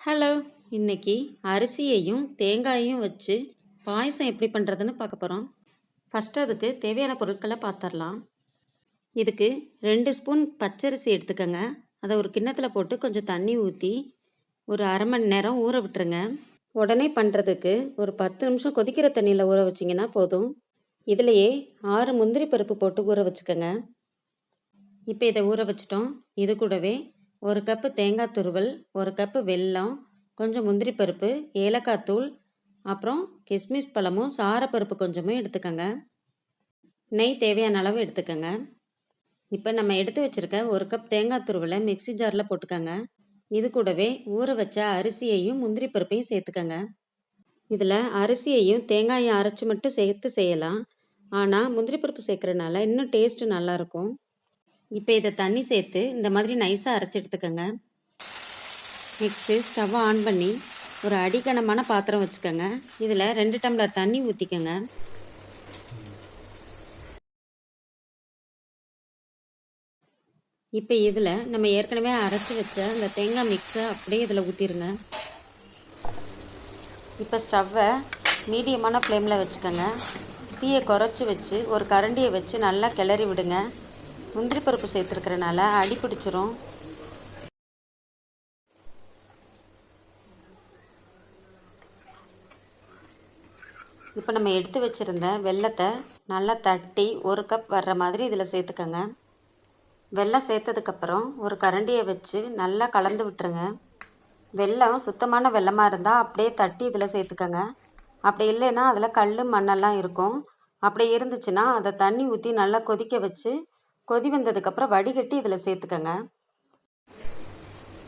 Hello, இன்னைக்கு அரிசியையும் தேங்காயையும் வச்சு பாயசம் எப்படி பண்ணுறதுன்னு பார்க்க போகிறோம். ஃபஸ்ட்டு அதுக்கு தேவையான பொருட்களை பார்த்துடலாம். இதுக்கு 2 ஸ்பூன் பச்சரிசி எடுத்துக்கோங்க. அதை ஒரு கிண்ணத்தில் போட்டு கொஞ்சம் தண்ணி ஊற்றி ஒரு அரை மணி நேரம் ஊற விட்டுருங்க. உடனே பண்ணுறதுக்கு ஒரு 10 நிமிஷம் கொதிக்கிற தண்ணியில் ஊற வச்சிங்கன்னா போதும். இதுலேயே 6 முந்திரி பருப்பு போட்டு ஊற வச்சுக்கோங்க. இப்போ இதை ஊற வச்சிட்டோம். இது கூடவே 1 கப்பு தேங்காய் துருவல், 1 கப்பு வெல்லம், கொஞ்சம் முந்திரி பருப்பு, ஏலக்காய் தூள், அப்புறம் கிஸ்மிஸ் பழமும் சாரப்பருப்பு கொஞ்சமும் எடுத்துக்கோங்க. நெய் தேவையான அளவு எடுத்துக்கோங்க. இப்போ நம்ம எடுத்து வச்சுருக்க 1 கப் தேங்காய் துருவலை மிக்சி ஜாரில் போட்டுக்கோங்க. இது கூடவே ஊற வச்ச அரிசியையும் முந்திரி பருப்பையும் சேர்த்துக்கோங்க. இதில் அரிசியையும் தேங்காயும் அரைச்சி மட்டும் சேர்த்து செய்யலாம். ஆனால் முந்திரி பருப்பு சேர்க்குறதுனால இன்னும் டேஸ்ட்டு நல்லாயிருக்கும். இப்போ இதை தண்ணி சேர்த்து இந்த மாதிரி நைஸாக அரைச்சி எடுத்துக்கோங்க. நெக்ஸ்ட்டு ஸ்டவ்வை ஆன் பண்ணி ஒரு அடிக்கனமான பாத்திரம் வச்சுக்கோங்க. இதில் 2 டம்ளர் தண்ணி ஊற்றிக்கோங்க. இப்போ இதில் நம்ம ஏற்கனவே அரைச்சி வச்ச அந்த தேங்காய் மிக்ஸை அப்படியே இதில் ஊற்றிடுங்க. இப்போ ஸ்டவ்வை மீடியமான ஃப்ளேமில் வச்சுக்கோங்க. தீயை குறைச்சி வச்சு ஒரு கரண்டியை வச்சு நல்லா கிளறி விடுங்க. முந்திரி பருப்பு சேர்த்துருக்கிறனால அடி பிடிச்சிரும். இப்போ நம்ம எடுத்து வச்சுருந்த வெல்லத்தை நல்லா தட்டி 1 கப் வர்ற மாதிரி இதில் சேர்த்துக்கோங்க. வெல்லம் சேர்த்ததுக்கப்புறம் ஒரு கரண்டியை வச்சு நல்லா கலந்து விட்டுருங்க. வெல்லம் சுத்தமான வெல்லமாக இருந்தால் அப்படியே தட்டி இதில் சேர்த்துக்கோங்க. அப்படி இல்லைன்னா அதில் கல் மண்ணெல்லாம் இருக்கும். அப்படி இருந்துச்சுன்னா அதை தண்ணி ஊற்றி நல்லா கொதிக்க வச்சு கொதி வந்ததுக்கப்புறம் வடிகட்டி இதில் சேர்த்துக்கோங்க.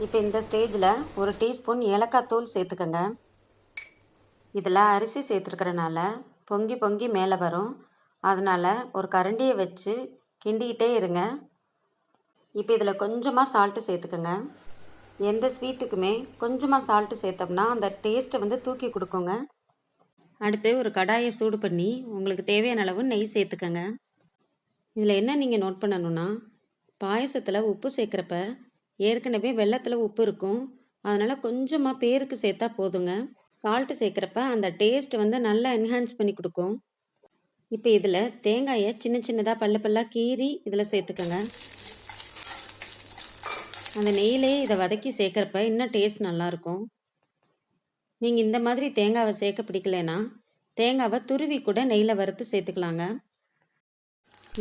இப்போ இந்த ஸ்டேஜில் 1 டீஸ்பூன் ஏலக்காய் தூள் சேர்த்துக்கோங்க. இதில் அரிசி சேர்த்துருக்கிறனால பொங்கி பொங்கி மேலே வரும். அதனால் ஒரு கரண்டியை வச்சு கிண்டிக்கிட்டே இருங்க. இப்போ இதில் கொஞ்சமாக சால்ட்டு சேர்த்துக்கோங்க. எந்த ஸ்வீட்டுக்குமே கொஞ்சமாக சால்ட்டு சேர்த்தோம்னா அந்த டேஸ்ட்டை தூக்கி கொடுக்குங்க. அடுத்து ஒரு கடாயை சூடு பண்ணி உங்களுக்கு தேவையான அளவு நெய் சேர்த்துக்கோங்க. இதில் என்ன நீங்கள் நோட் பண்ணணுன்னா, பாயசத்தில் உப்பு சேர்க்குறப்ப ஏற்கனவே வெல்லத்தில் உப்பு இருக்கும். அதனால் கொஞ்சமாக பேருக்கு சேர்த்தா போதுங்க. சால்ட்டு சேர்க்குறப்ப அந்த டேஸ்ட் நல்லா என்ஹான்ஸ் பண்ணி கொடுக்கும். இப்போ இதில் தேங்காயை சின்ன சின்னதாக பல்லாக கீறி இதில் சேர்த்துக்கோங்க. அந்த நெய்யிலே இதை வதக்கி சேர்க்குறப்ப இன்னும் டேஸ்ட் நல்லாயிருக்கும். நீங்கள் இந்த மாதிரி தேங்காவை சேர்க்க பிடிக்கலைன்னா தேங்காவை துருவி கூட நெய்யில் வறுத்து சேர்த்துக்கலாங்க.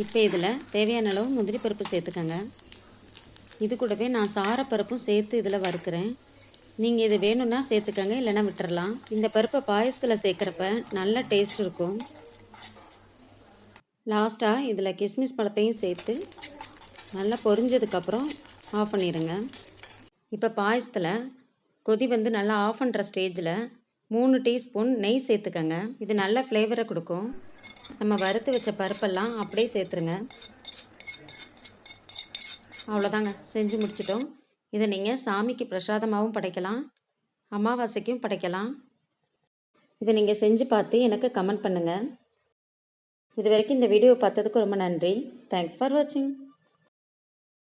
இப்போ இதில் தேவையான அளவு முந்திரி பருப்பு சேர்த்துக்கோங்க. இது கூடவே நான் சாரப்பருப்பும் சேர்த்து இதில் வறுக்கிறேன். நீங்கள் இது வேணும்னா சேர்த்துக்கோங்க, இல்லைன்னா விட்டுறலாம். இந்த பருப்பை பாயசத்தில் சேர்க்குறப்ப நல்ல டேஸ்ட் இருக்கும். லாஸ்ட்டாக இதில் கிஸ்மிஸ் பழத்தையும் சேர்த்து நல்லா பொரிஞ்சதுக்கப்புறம் ஆஃப் பண்ணிடுங்க. இப்போ பாயசத்தில் கொதி நல்லா ஆஃப் பண்ணுற ஸ்டேஜில் 3 டீஸ்பூன் நெய் சேர்த்துக்கோங்க. இது நல்ல ஃப்ளேவரை கொடுக்கும். நம்ம வறுத்து வச்ச பருப்பெல்லாம் அப்படியே சேர்த்துருங்க. அவ்வளோதாங்க, செஞ்சு முடிச்சிட்டோம். இதை நீங்கள் சாமிக்கு பிரசாதமாகவும் படைக்கலாம், அமாவாசைக்கும் படைக்கலாம். இதை நீங்கள் செஞ்சு பார்த்து எனக்கு கமெண்ட் பண்ணுங்கள். இது வரைக்கும் இந்த வீடியோ பார்த்ததுக்கு ரொம்ப நன்றி. தேங்க்ஸ் ஃபார் வாட்சிங்.